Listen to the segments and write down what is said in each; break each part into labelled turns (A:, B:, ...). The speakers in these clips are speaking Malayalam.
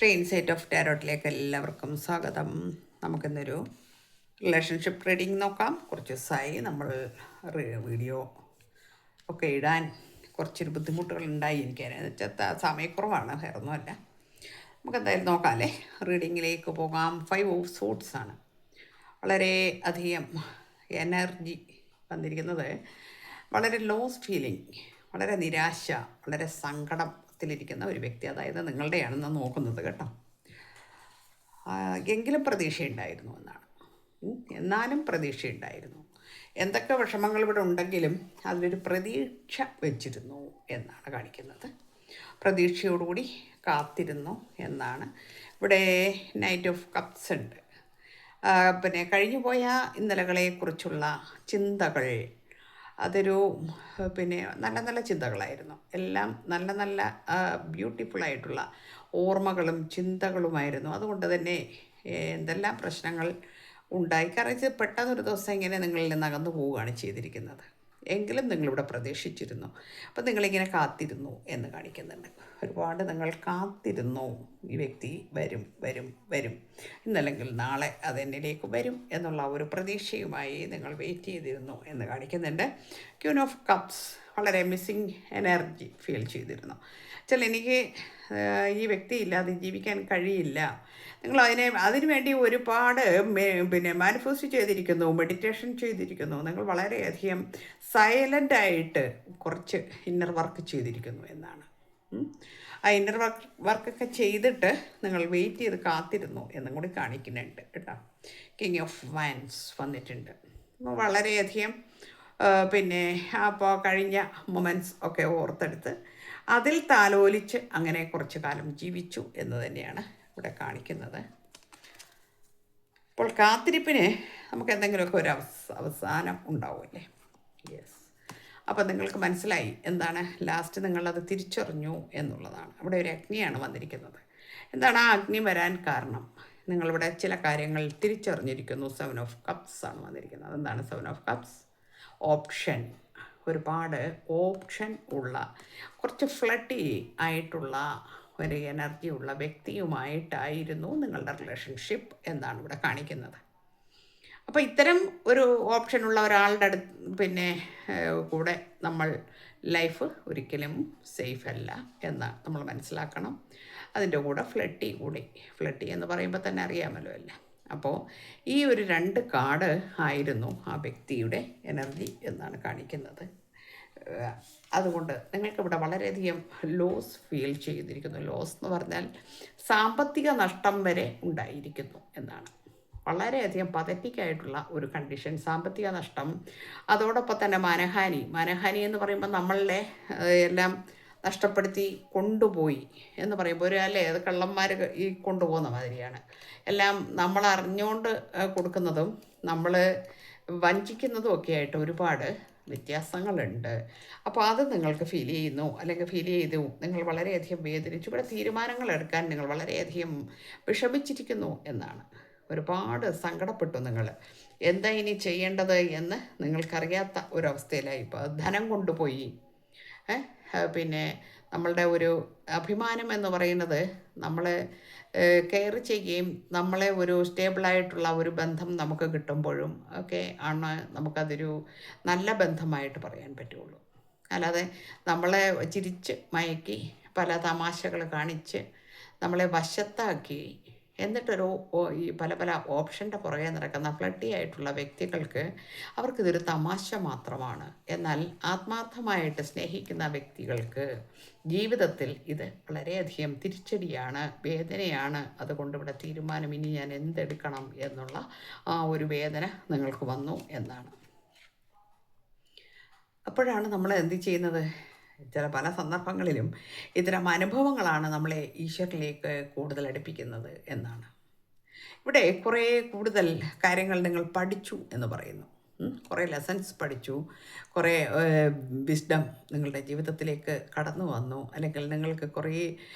A: ശ്രീ ഇൻസൈറ്റ് ഓഫ് ടാരോട്ടിലേക്ക് എല്ലാവർക്കും സ്വാഗതം. നമുക്കിന്നൊരു റിലേഷൻഷിപ്പ് റീഡിങ് നോക്കാം. കുറച്ച് ദിവസമായി നമ്മൾ വീഡിയോ ഒക്കെ ഇടാൻ കുറച്ചൊരു ബുദ്ധിമുട്ടുകളുണ്ടായി എനിക്ക്. എന്ന് വെച്ചാൽ സമയക്കുറവാണ്, വേറൊന്നുമല്ല. നമുക്കെന്തായാലും നോക്കാം അല്ലേ. റീഡിങ്ങിലേക്ക് പോകാം. 5 ഓഫ് സോട്സ് ആണ്. വളരെ അധികം എനർജി വന്നിരിക്കുന്നത്. വളരെ ലോസ് ഫീലിംഗ്, വളരെ നിരാശ, വളരെ സങ്കടത്തിലിരിക്കുന്ന ഒരു വ്യക്തി, അതായത് നിങ്ങളുടെയാണെന്ന് നോക്കുന്നത് കേട്ടോ. എങ്കിലും പ്രതീക്ഷയുണ്ടായിരുന്നു എന്നാണ്. എന്നാലും പ്രതീക്ഷയുണ്ടായിരുന്നു. എന്തൊക്കെ വിഷമങ്ങൾ ഇവിടെ ഉണ്ടെങ്കിലും അതിലൊരു പ്രതീക്ഷ വെച്ചിരുന്നു എന്നാണ് കാണിക്കുന്നത്. പ്രതീക്ഷയോടുകൂടി കാത്തിരുന്നു എന്നാണ്. ഇവിടെ നൈറ്റ് ഓഫ് കപ്സ് ഉണ്ട്. പിന്നെ കഴിഞ്ഞുപോയ ഇന്നലകളെക്കുറിച്ചുള്ള ചിന്തകൾ, അതൊരു പിന്നെ നല്ല നല്ല ചിന്തകളായിരുന്നു. എല്ലാം നല്ല നല്ല ബ്യൂട്ടിഫുള്ളായിട്ടുള്ള ഓർമ്മകളും ചിന്തകളുമായിരുന്നു. അതുകൊണ്ട് തന്നെ എന്തെല്ലാം പ്രശ്നങ്ങൾ ഉണ്ടായി. കാരണം ഇത് പെട്ടെന്നൊരു ദിവസം ഇങ്ങനെ നിങ്ങളിൽ നിന്ന് അകന്നു പോവുകയാണ് ചെയ്തിരിക്കുന്നത്. എങ്കിലും നിങ്ങളിവിടെ പ്രതീക്ഷിച്ചിരുന്നു. അപ്പം നിങ്ങളിങ്ങനെ കാത്തിരുന്നു എന്ന് കാണിക്കുന്നുണ്ട്. ഒരുപാട് നിങ്ങൾ കാത്തിരുന്നു. ഈ വ്യക്തി വരും വരും വരും, ഇന്നല്ലെങ്കിൽ നാളെ അതെന്നിലേക്ക് വരും എന്നുള്ള ഒരു പ്രതീക്ഷയുമായി നിങ്ങൾ വെയിറ്റ് ചെയ്തിരുന്നു എന്ന് കാണിക്കുന്നുണ്ട്. ക്യൂൻ ഓഫ് കപ്സ്, വളരെ മിസ്സിങ് എനർജി ഫീൽ ചെയ്തിരുന്നു. എനിക്ക് ഈ വ്യക്തി ഇല്ലാതെ ജീവിക്കാൻ കഴിയില്ല. നിങ്ങൾ അതിനു വേണ്ടി ഒരുപാട് മാനിഫെസ്റ്റ് ചെയ്തിരിക്കുന്നു, മെഡിറ്റേഷൻ ചെയ്തിരിക്കുന്നു. നിങ്ങൾ വളരെയധികം സൈലൻ്റായിട്ട് കുറച്ച് ഇന്നർ വർക്ക് ചെയ്തിരിക്കുന്നു എന്നാണ്. ആ ഇന്നർ വർക്കൊക്കെ ചെയ്തിട്ട് നിങ്ങൾ വെയിറ്റ് ചെയ്ത് കാത്തിരുന്നു എന്നും കൂടി കാണിക്കുന്നുണ്ട് കേട്ടോ. കിങ് ഓഫ് വാൻസ് വന്നിട്ടുണ്ട്. അപ്പോൾ വളരെയധികം അപ്പോൾ കഴിഞ്ഞ മൊമെൻറ്റ്സ് ഒക്കെ ഓർത്തെടുത്ത് അതിൽ താലോലിച്ച് അങ്ങനെ കുറച്ച് കാലം ജീവിച്ചു എന്ന് തന്നെയാണ് ഇവിടെ കാണിക്കുന്നത്. ഇപ്പോൾ കാത്തിരിപ്പിന് നമുക്ക് എന്തെങ്കിലുമൊക്കെ ഒരു അവസാനം ഉണ്ടാവുമല്ലേ. യെസ്, അപ്പോൾ നിങ്ങൾക്ക് മനസ്സിലായി എന്താണ് ലാസ്റ്റ് നിങ്ങളത് തിരിച്ചറിഞ്ഞു എന്നുള്ളതാണ്. അവിടെ ഒരു അഗ്നിയാണ് വന്നിരിക്കുന്നത്. എന്താണ് ആ അഗ്നി വരാൻ കാരണം? നിങ്ങളിവിടെ ചില കാര്യങ്ങൾ തിരിച്ചറിഞ്ഞിരിക്കുന്നു. 7 ഓഫ് കപ്സ് ആണ് വന്നിരിക്കുന്നത്. എന്താണ് 7 ഓഫ് കപ്സ്? ഓപ്ഷൻ. ഒരുപാട് ഓപ്ഷൻ ഉള്ള, കുറച്ച് ഫ്ലട്ടി ആയിട്ടുള്ള ഒരു എനർജി ഉള്ള വ്യക്തിയുമായിട്ടായിരുന്നു നിങ്ങളുടെ റിലേഷൻഷിപ്പ് എന്നാണ് ഇവിടെ കാണിക്കുന്നത്. അപ്പോൾ ഇത്തരം ഒരു ഓപ്ഷനുള്ള ഒരാളുടെ കൂടെ നമ്മൾ ലൈഫ് ഒരിക്കലും സേഫ് അല്ല എന്ന് നമ്മൾ മനസ്സിലാക്കണം. അതിൻ്റെ കൂടെ ഫ്ലട്ടി എന്ന് പറയുമ്പോൾ തന്നെ അറിയാമല്ലോ അല്ലേ. അപ്പോൾ ഈ ഒരു 2 കാർഡ് ആയിരുന്നു ആ വ്യക്തിയുടെ എനർജി എന്നാണ് കാണിക്കുന്നത്. അതുകൊണ്ട് നിങ്ങൾക്കിവിടെ വളരെയധികം ലോസ് ഫീൽ ചെയ്തിരിക്കുന്നു. ലോസ് എന്ന് പറഞ്ഞാൽ സാമ്പത്തിക നഷ്ടം വരെ ഉണ്ടായിരിക്കുന്നു എന്നാണ്. വളരെയധികം പതറ്റിക്കായിട്ടുള്ള ഒരു കണ്ടീഷൻ, സാമ്പത്തിക നഷ്ടം. അതോടൊപ്പം തന്നെ മാനഹാനി എന്ന് പറയുമ്പോൾ നമ്മളെ എല്ലാം നഷ്ടപ്പെടുത്തി കൊണ്ടുപോയി എന്ന് പറയുമ്പോൾ അത് കള്ളന്മാർ ഈ കൊണ്ടുപോകുന്ന മാതിരിയാണ്. എല്ലാം നമ്മൾ അറിഞ്ഞുകൊണ്ട് കൊടുക്കുന്നതും നമ്മൾ വഞ്ചിക്കുന്നതും ഒക്കെ ആയിട്ട് ഒരുപാട് വ്യത്യാസങ്ങളുണ്ട്. അപ്പോൾ അത് നിങ്ങൾക്ക് ഫീൽ ചെയ്യുന്നു, അല്ലെങ്കിൽ ഫീൽ ചെയ്തു. നിങ്ങൾ വളരെയധികം വേദനിച്ചു. ഇവിടെ തീരുമാനങ്ങൾ എടുക്കാൻ നിങ്ങൾ വളരെയധികം വിഷമിച്ചിരിക്കുന്നു എന്നാണ്. ഒരുപാട് സങ്കടപ്പെട്ടു. നിങ്ങൾ എന്താ ഇനി ചെയ്യേണ്ടത് എന്ന് നിങ്ങൾക്കറിയാത്ത ഒരവസ്ഥയിലായി. ഇപ്പോൾ ധനം കൊണ്ടുപോയി. നമ്മളുടെ ഒരു അഭിമാനം എന്ന് പറയുന്നത് നമ്മൾ കെയർ ചെയ്യുകയും നമ്മളെ ഒരു സ്റ്റേബിളായിട്ടുള്ള ഒരു ബന്ധം നമുക്ക് കിട്ടുമ്പോഴും ഒക്കെ ആണ് നമുക്കതൊരു നല്ല ബന്ധമായിട്ട് പറയാൻ പറ്റുള്ളൂ. അല്ലാതെ നമ്മളെ ചിരിച്ച് മയക്കി പല തമാശകൾ കാണിച്ച് നമ്മളെ വശത്താക്കി എന്നിട്ടൊരു ഈ പല ഓപ്ഷൻ്റെ പുറകെ നടക്കുന്ന ഫ്ലട്ടി ആയിട്ടുള്ള വ്യക്തികൾക്ക് അവർക്കിതൊരു തമാശ മാത്രമാണ്. എന്നാൽ ആത്മാർത്ഥമായിട്ട് സ്നേഹിക്കുന്ന വ്യക്തികൾക്ക് ജീവിതത്തിൽ ഇത് വളരെയധികം തിരിച്ചടിയാണ്, വേദനയാണ്. അതുകൊണ്ട് ഇവിടെ തീരുമാനം, ഇനി ഞാൻ എന്തെടുക്കണം എന്നുള്ള ആ ഒരു വേദന നിങ്ങൾക്ക് വന്നു എന്നാണ്. അപ്പോഴാണ് നമ്മൾ എന്ത് ചെയ്യുന്നത്? പല സന്ദർഭങ്ങളിലും ഇത്തരം അനുഭവങ്ങളാണ് നമ്മളെ ഈശ്വരനിലേക്ക് കൂടുതൽ അടുപ്പിക്കുന്നത് എന്നാണ്. ഇവിടെ കുറേ കൂടുതൽ കാര്യങ്ങൾ നിങ്ങൾ പഠിച്ചു എന്ന് പറയുന്നു. കുറേ ലെസൺസ് പഠിച്ചു, കുറേ വിസ്ഡം നിങ്ങളുടെ ജീവിതത്തിലേക്ക് കടന്നു വന്നു. അല്ലെങ്കിൽ നിങ്ങൾക്ക് കുറേ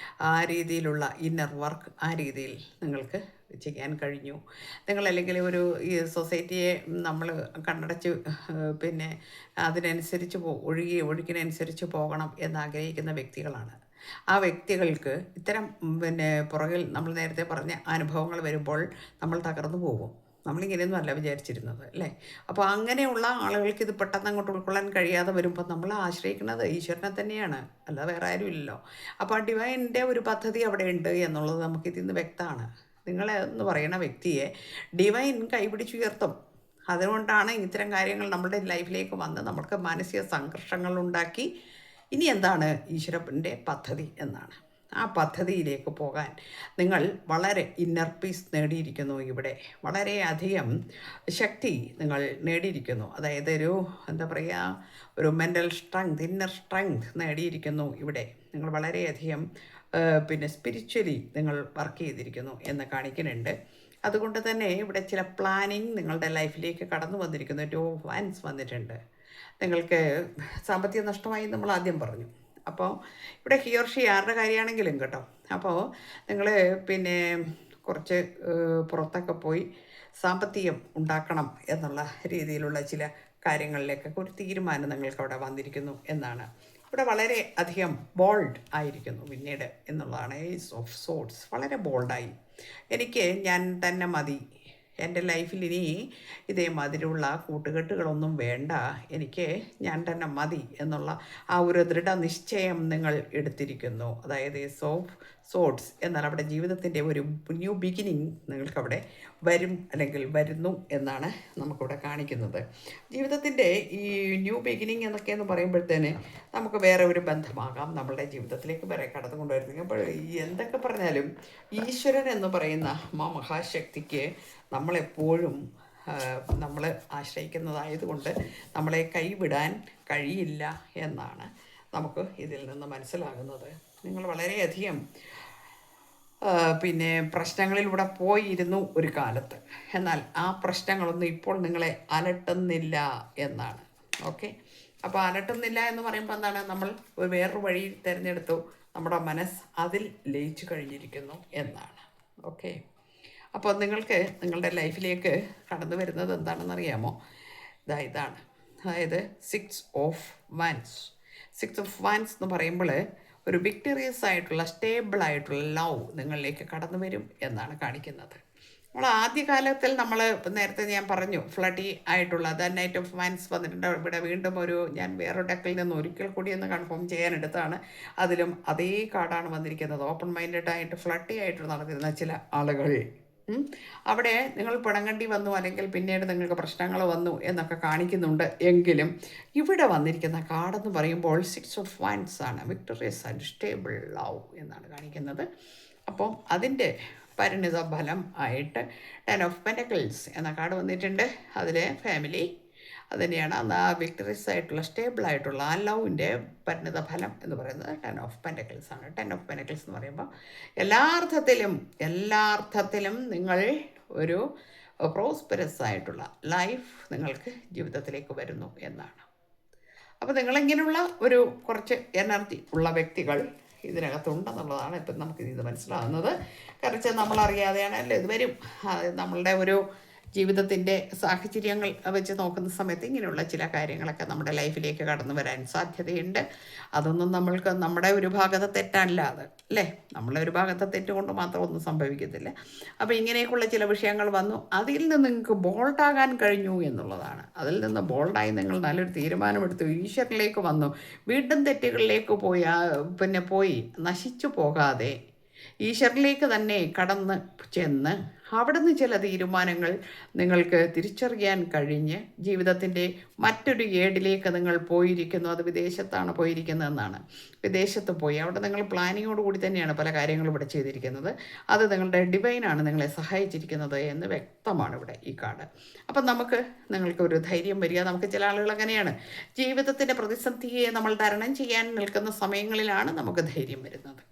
A: ആ രീതിയിലുള്ള ഇന്നർ വർക്ക് ആ രീതിയിൽ നിങ്ങൾക്ക് ചെയ്യാൻ കഴിഞ്ഞു. നിങ്ങളല്ലെങ്കിൽ ഒരു ഈ സൊസൈറ്റിയെ നമ്മൾ കണ്ണടച്ച് അതിനനുസരിച്ച് ഒഴുകിനനുസരിച്ച് പോകണം എന്നാഗ്രഹിക്കുന്ന വ്യക്തികളാണ്. ആ വ്യക്തികൾക്ക് ഇത്തരം പുറകിൽ നമ്മൾ നേരത്തെ പറഞ്ഞ അനുഭവങ്ങൾ വരുമ്പോൾ നമ്മൾ തകർന്നു പോകും. നമ്മളിങ്ങനെയൊന്നും അല്ല വിചാരിച്ചിരുന്നത്, അല്ലേ? അപ്പോൾ അങ്ങനെയുള്ള ആളുകൾക്ക് ഇത് പെട്ടെന്ന് അങ്ങോട്ട് ഉൾക്കൊള്ളാൻ കഴിയാതെ വരുമ്പോൾ നമ്മൾ ആശ്രയിക്കുന്നത് ഈശ്വരനെ തന്നെയാണ്, അല്ലാതെ വേറെ ആരും ഇല്ലല്ലോ. അപ്പോൾ ആ ഡിവൈൻ്റെ ഒരു പദ്ധതി അവിടെ ഉണ്ട് എന്നുള്ളത് നമുക്കിതിൽ നിന്ന് വ്യക്തമാണ്. നിങ്ങളെന്ന് പറയുന്ന വ്യക്തിയെ ഡിവൈൻ കൈപിടിച്ചുയർത്തും. അതുകൊണ്ടാണ് ഇത്തരം കാര്യങ്ങൾ നമ്മുടെ ലൈഫിലേക്ക് വന്ന് നമുക്ക് മാനസിക സംഘർഷങ്ങൾ ഉണ്ടാക്കി. ഇനി എന്താണ് ഈശ്വരൻ്റെ പദ്ധതി എന്നാണ്. ആ പദ്ധതിയിലേക്ക് പോകാൻ നിങ്ങൾ വളരെ ഇന്നർ പീസ് നേടിയിരിക്കുന്നു. ഇവിടെ വളരെയധികം ശക്തി നിങ്ങൾ നേടിയിരിക്കുന്നു. അതായത് എന്താ പറയുക, ഒരു മെൻ്റൽ സ്ട്രെങ്ത്, ഇന്നർ സ്ട്രെങ്ത് നേടിയിരിക്കുന്നു. ഇവിടെ നിങ്ങൾ വളരെയധികം സ്പിരിച്വലി നിങ്ങൾ വർക്ക് ചെയ്തിരിക്കുന്നു എന്ന് കാണിക്കുന്നുണ്ട്. അതുകൊണ്ട് തന്നെ ഇവിടെ ചില പ്ലാനിങ് നിങ്ങളുടെ ലൈഫിലേക്ക് കടന്നു വന്നിരിക്കുന്നു. ഏറ്റവും വാൻസ് വന്നിട്ടുണ്ട്. നിങ്ങൾക്ക് സാമ്പത്തിക നഷ്ടമായി നമ്മൾ ആദ്യം പറഞ്ഞു. അപ്പോൾ ഇവിടെ ഹിയോർഷി ആരുടെ കാര്യമാണെങ്കിലും കേട്ടോ. അപ്പോൾ നിങ്ങൾ കുറച്ച് പുറത്തൊക്കെ പോയി സാമ്പത്തികം ഉണ്ടാക്കണം എന്നുള്ള രീതിയിലുള്ള ചില കാര്യങ്ങളിലേക്കൊക്കെ ഒരു തീരുമാനം നിങ്ങൾക്ക് അവിടെ വന്നിരിക്കുന്നു എന്നാണ്. ഇവിടെ വളരെ അധികം ബോൾഡ് ആയിരിക്കുന്നു പിന്നീട് എന്നുള്ളതാണ്. ഏസ് ഓഫ് സോർട്സ് വളരെ ബോൾഡായി. എനിക്ക് ഞാൻ തന്നെ മതി, എൻ്റെ ലൈഫിൽ ഇനി ഇതേമാതിരിയുള്ള കൂട്ടുകെട്ടുകളൊന്നും വേണ്ട, എനിക്ക് ഞാൻ തന്നെ മതി എന്നുള്ള ആ ഒരു ദൃഢനിശ്ചയം നിങ്ങൾ എടുത്തിരിക്കുന്നു. അതായത് ഏസ് ഓഫ് സോർട്സ് എന്നാൽ അവിടെ ജീവിതത്തിൻ്റെ ഒരു ന്യൂ ബിഗിനിങ് നിങ്ങൾക്കവിടെ വരും, അല്ലെങ്കിൽ വരുന്നു എന്നാണ് നമുക്കിവിടെ കാണിക്കുന്നത്. ജീവിതത്തിൻ്റെ ഈ ന്യൂ ബിഗിനിങ് എന്നൊക്കെയെന്ന് പറയുമ്പോഴത്തേന് നമുക്ക് വേറെ ഒരു ബന്ധമാകാം നമ്മളുടെ ജീവിതത്തിലേക്ക് വേറെ കടന്നു കൊണ്ടുവരുന്നത്. അപ്പോൾ എന്തൊക്കെ പറഞ്ഞാലും ഈശ്വരൻ എന്ന് പറയുന്ന മഹാശക്തിക്ക് നമ്മളെപ്പോഴും നമ്മൾ ആശ്രയിക്കുന്നതായതുകൊണ്ട് നമ്മളെ കൈവിടാൻ കഴിയില്ല എന്നാണ് നമുക്ക് ഇതിൽ നിന്ന് മനസ്സിലാകുന്നത്. നിങ്ങൾ വളരെയധികം പ്രശ്നങ്ങളിലൂടെ പോയിരുന്നു ഒരു കാലത്ത്. എന്നാൽ ആ പ്രശ്നങ്ങളൊന്നും ഇപ്പോൾ നിങ്ങളെ അലട്ടുന്നില്ല എന്നാണ്. ഓക്കെ, അപ്പോൾ അലട്ടുന്നില്ല എന്ന് പറയുമ്പോൾ എന്താണ്, നമ്മൾ ഒരു വേറൊരു വഴി തിരഞ്ഞെടുത്തു, നമ്മുടെ മനസ്സ് അതിൽ ലയിച്ചു കഴിഞ്ഞിരിക്കുന്നു എന്നാണ്. ഓക്കെ, അപ്പോൾ നിങ്ങൾക്ക് നിങ്ങളുടെ ലൈഫിലേക്ക് കടന്നു വരുന്നത് എന്താണെന്നറിയാമോ? ഇതാണ്, അതായത് 6 of Wands. 6 of Wands എന്ന് പറയുമ്പോൾ ഒരു വിക്ടറിയസ് ആയിട്ടുള്ള സ്റ്റേബിളായിട്ടുള്ള ലവ് നിങ്ങളിലേക്ക് കടന്നു വരും എന്നാണ് കാണിക്കുന്നത്. നമ്മൾ ആദ്യകാലത്തിൽ നമ്മൾ നേരത്തെ ഞാൻ പറഞ്ഞു ഫ്ലഡി ആയിട്ടുള്ള നൈറ്റ് ഓഫ് വാൻസ് വന്നിട്ടുണ്ട്. ഇവിടെ വീണ്ടും ഞാൻ വേറൊരു ഡെക്കിൽ നിന്ന് ഒരിക്കൽ കൂടി ഒന്ന് കൺഫേം ചെയ്യാനെടുത്താണ്. അതിലും അതേ കാർഡാണ് വന്നിരിക്കുന്നത്. ഓപ്പൺ മൈൻഡഡ് ആയിട്ട് ഫ്ലഡി ആയിട്ട് നടന്നിരുന്ന ചില ആളുകൾ അവിടെ നിങ്ങൾ പിണങ്ങേണ്ടി വന്നു, അല്ലെങ്കിൽ പിന്നീട് നിങ്ങൾക്ക് പ്രശ്നങ്ങൾ വന്നു എന്നൊക്കെ കാണിക്കുന്നുണ്ട്. എങ്കിലും ഇവിടെ വന്നിരിക്കുന്ന കാർഡെന്ന് പറയുമ്പോൾ 6 of Wands ആണ്. വിക്ടറിയസ് ആൻഡ് സ്റ്റേബിൾ ലവ് എന്നാണ് കാണിക്കുന്നത്. അപ്പം അതിൻ്റെ പരിണിത ഫലം ആയിട്ട് 10 of Pentacles എന്ന കാർഡ് വന്നിട്ടുണ്ട്. അതിൽ ഫാമിലി അത് തന്നെയാണ്. ആ വിക്ടറിയസ് ആയിട്ടുള്ള സ്റ്റേബിളായിട്ടുള്ള ആ ലവിൻ്റെ പരിണിത ഫലം എന്ന് പറയുന്നത് 10 of Pentacles ആണ്. 10 of Pentacles എന്ന് പറയുമ്പോൾ എല്ലാ അർത്ഥത്തിലും നിങ്ങൾ ഒരു പ്രോസ്പെറസ് ആയിട്ടുള്ള ലൈഫ് നിങ്ങൾക്ക് ജീവിതത്തിലേക്ക് വരുന്നു എന്നാണ്. അപ്പോൾ നിങ്ങളിങ്ങനെയുള്ള ഒരു കുറച്ച് എനർജി ഉള്ള വ്യക്തികൾ ഇതിനകത്തുണ്ടെന്നുള്ളതാണ് ഇപ്പം നമുക്ക് ഇത് മനസ്സിലാകുന്നത്. കാരണം നമ്മളറിയാതെയാണ് അല്ലേ ഇത് വരും. നമ്മളുടെ ഒരു ജീവിതത്തിൻ്റെ സാഹചര്യങ്ങൾ വെച്ച് നോക്കുന്ന സമയത്ത് ഇങ്ങനെയുള്ള ചില കാര്യങ്ങളൊക്കെ നമ്മുടെ ലൈഫിലേക്ക് കടന്നു വരാൻ സാധ്യതയുണ്ട്. അതൊന്നും നമ്മൾക്ക് നമ്മുടെ ഒരു ഭാഗത്തെ തെറ്റല്ല അത്, അല്ലേ? നമ്മളെ ഒരു ഭാഗത്തെ തെറ്റുകൊണ്ട് മാത്രം ഒന്നും സംഭവിക്കത്തില്ല. അപ്പോൾ ഇങ്ങനെയൊക്കെയുള്ള ചില വിഷയങ്ങൾ വന്നു, അതിൽ നിന്ന് നിങ്ങൾക്ക് ബോൾഡാകാൻ കഴിഞ്ഞു എന്നുള്ളതാണ്. അതിൽ നിന്ന് ബോൾഡായി നിങ്ങൾ നല്ലൊരു തീരുമാനമെടുത്തു, ഈശ്വരനിലേക്ക് വന്നു, വീണ്ടും തെറ്റുകളിലേക്ക് പോയി നശിച്ചു പോകാതെ ഈശ്വരനിലേക്ക് തന്നെ കടന്ന് ചെന്ന് അവിടുന്ന് ചില തീരുമാനങ്ങൾ നിങ്ങൾക്ക് തിരിച്ചറിയാൻ കഴിഞ്ഞ് ജീവിതത്തിൻ്റെ മറ്റൊരു ഏടിലേക്ക് നിങ്ങൾ പോയിരിക്കുന്നു. അത് വിദേശത്താണ് പോയിരിക്കുന്നതെന്നാണ്. വിദേശത്ത് പോയി അവിടെ നിങ്ങൾ പ്ലാനിങ്ങോടുകൂടി തന്നെയാണ് പല കാര്യങ്ങളും ഇവിടെ ചെയ്തിരിക്കുന്നത്. അത് നിങ്ങളുടെ ഡിവൈനാണ് നിങ്ങളെ സഹായിച്ചിരിക്കുന്നത് എന്ന് വ്യക്തമാണ് ഇവിടെ ഈ കാർഡ്. അപ്പം നിങ്ങൾക്ക് ഒരു ധൈര്യം വരിക. നമുക്ക് ചില ആളുകൾ അങ്ങനെയാണ്, ജീവിതത്തിൻ്റെ പ്രതിസന്ധിയെ നമ്മൾ തരണം ചെയ്യാൻ നിൽക്കുന്ന സമയങ്ങളിലാണ് നമുക്ക് ധൈര്യം വരുന്നത്.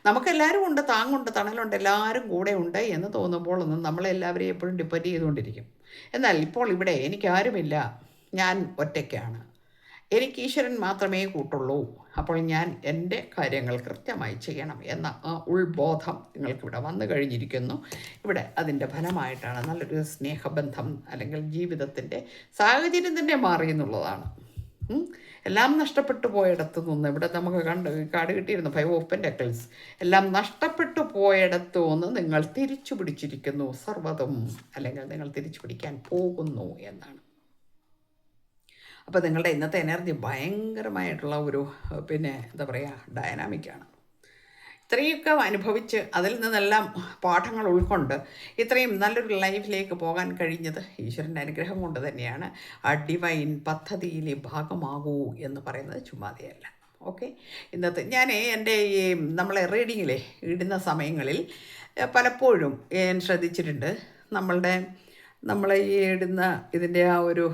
A: നമുക്കെല്ലാവരും ഉണ്ട്, താങ്ങുണ്ട്, തണലുണ്ട്, എല്ലാവരും കൂടെ ഉണ്ട് എന്ന് തോന്നുമ്പോൾ നമ്മളെല്ലാവരെയും എപ്പോഴും ഡിപ്പെൻഡ് ചെയ്തുകൊണ്ടിരിക്കും. എന്നാൽ ഇപ്പോൾ ഇവിടെ എനിക്കാരുമില്ല, ഞാൻ ഒറ്റയ്ക്കാണ്, എനിക്ക് ഈശ്വരൻ മാത്രമേ കൂട്ടുള്ളൂ, അപ്പോൾ ഞാൻ എൻ്റെ കാര്യങ്ങൾ കൃത്യമായി ചെയ്യണം എന്ന ആ ഉൾബോധം നിങ്ങൾക്കിവിടെ വന്നു കഴിഞ്ഞിരിക്കുന്നു. ഇവിടെ അതിൻ്റെ ഫലമായിട്ടാണ് നല്ലൊരു സ്നേഹബന്ധം അല്ലെങ്കിൽ ജീവിതത്തിൻ്റെ സാഹചര്യം തന്നെ മാറി എന്നുള്ളതാണ്. എല്ലാം നഷ്ടപ്പെട്ടു പോയിടത്തു നിന്ന് ഇവിടെ നമുക്ക് കാർഡ് കിട്ടിയിരുന്നു 5 ഓഫ് പെന്റക്കിൾസ്. എല്ലാം നഷ്ടപ്പെട്ടു പോയിടത്തു നിന്ന് നിങ്ങൾ തിരിച്ചു പിടിച്ചിരിക്കുന്നു സർവ്വതും, അല്ലെങ്കിൽ നിങ്ങൾ തിരിച്ചു പിടിക്കാൻ പോകുന്നു എന്നാണ്. അപ്പോൾ നിങ്ങളുടെ ഇന്നത്തെ എനർജി ഭയങ്കരമായിട്ടുള്ള ഒരു എന്താ പറയുക, ഡയനാമിക്കാണ്. ഇത്രയൊക്കെ അനുഭവിച്ച് അതിൽ നിന്നെല്ലാം പാഠങ്ങൾ ഉൾക്കൊണ്ട് ഇത്രയും നല്ലൊരു ലൈഫിലേക്ക് പോകാൻ കഴിഞ്ഞത് ഈശ്വരൻ്റെ അനുഗ്രഹം കൊണ്ട് തന്നെയാണ്. ആ ഡിവൈൻ പദ്ധതിയിൽ ഭാഗമാകൂ എന്ന് പറയുന്നത് ചുമ്മാതെയല്ല. ഓക്കെ, ഇന്നത്തെ ഞാൻ എൻ്റെ ഈ നമ്മളെ റീഡിങ്ങിലെ ഇടുന്ന സമയങ്ങളിൽ പലപ്പോഴും ഞാൻ ശ്രദ്ധിച്ചിട്ടുണ്ട്, നമ്മളെ ഈ ഇടുന്ന ഇതിൻ്റെ ആ ഒരു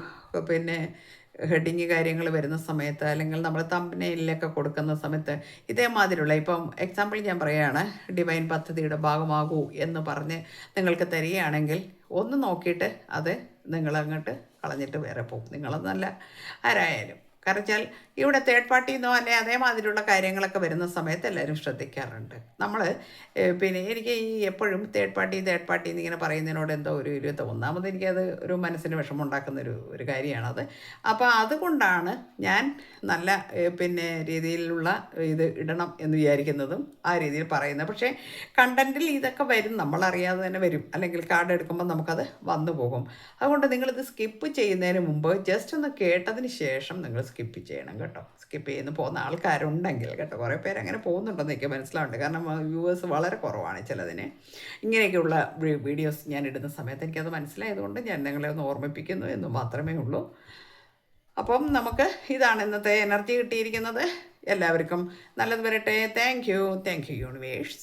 A: ഹെഡിങ് കാര്യങ്ങൾ വരുന്ന സമയത്ത്, അല്ലെങ്കിൽ നമ്മൾ തമ്പനെയിലൊക്കെ കൊടുക്കുന്ന സമയത്ത് ഇതേമാതിരിയുള്ള, ഇപ്പം എക്സാമ്പിൾ ഞാൻ പറയുകയാണ്, ഡിവൈൻ പദ്ധതിയുടെ ഭാഗമാകൂ എന്ന് പറഞ്ഞ് നിങ്ങൾക്ക് തരികയാണെങ്കിൽ ഒന്ന് നോക്കിയിട്ട് അത് നിങ്ങളങ്ങോട്ട് കളഞ്ഞിട്ട് വേറെ പോകും. നിങ്ങളെന്നല്ല ആരായാലും. കാരണം വെച്ചാൽ ഇവിടെ തേർഡ് പാർട്ടിന്നോ അല്ലെ അതേമാതിരിയുള്ള കാര്യങ്ങളൊക്കെ വരുന്ന സമയത്ത് എല്ലാവരും ശ്രദ്ധിക്കാറുണ്ട്. നമ്മൾ എനിക്ക് ഈ എപ്പോഴും തേർഡ് പാർട്ടി എന്നിങ്ങനെ പറയുന്നതിനോട് എന്തോ ഒരു ഒന്നാമത് എനിക്കത് ഒരു മനസ്സിന് വിഷമമുണ്ടാക്കുന്ന ഒരു കാര്യമാണത്. അപ്പോൾ അതുകൊണ്ടാണ് ഞാൻ നല്ല രീതിയിലുള്ള ഇത് ഇടണം എന്ന് വിചാരിക്കുന്നതും ആ രീതിയിൽ പറയുന്നത്. പക്ഷേ കണ്ടൻറ്റിൽ ഇതൊക്കെ വരും, നമ്മളറിയാതെ തന്നെ വരും, അല്ലെങ്കിൽ കാർഡ് എടുക്കുമ്പോൾ നമുക്കത് വന്നു പോകും. അതുകൊണ്ട് നിങ്ങളിത് സ്കിപ്പ് ചെയ്യുന്നതിന് മുമ്പ് ജസ്റ്റ് ഒന്ന് കേട്ടതിന് ശേഷം നിങ്ങൾ സ്കിപ്പ് ചെയ്യണം കേട്ടോ. സ്കിപ്പ് ചെയ്യുന്ന പോകുന്ന ആൾക്കാരുണ്ടെങ്കിൽ കേട്ടോ, കുറേ പേര് അങ്ങനെ പോകുന്നുണ്ടെന്ന് എനിക്ക് മനസ്സിലാവുന്നുണ്ട്. കാരണം വ്യൂവേഴ്സ് വളരെ കുറവാണ് ചിലതിന്. ഇങ്ങനെയൊക്കെയുള്ള വീഡിയോസ് ഞാൻ ഇടുന്ന സമയത്ത് എനിക്കത് മനസ്സിലായതുകൊണ്ട് ഞാൻ നിങ്ങളെ ഒന്ന് ഓർമ്മിപ്പിക്കുന്നു എന്ന് മാത്രമേ ഉള്ളൂ. അപ്പം നമുക്ക് ഇതാണ് ഇന്നത്തെ എനർജി കിട്ടിയിരിക്കുന്നത്. എല്ലാവർക്കും നല്ലത് വരട്ടെ. Thank you universe.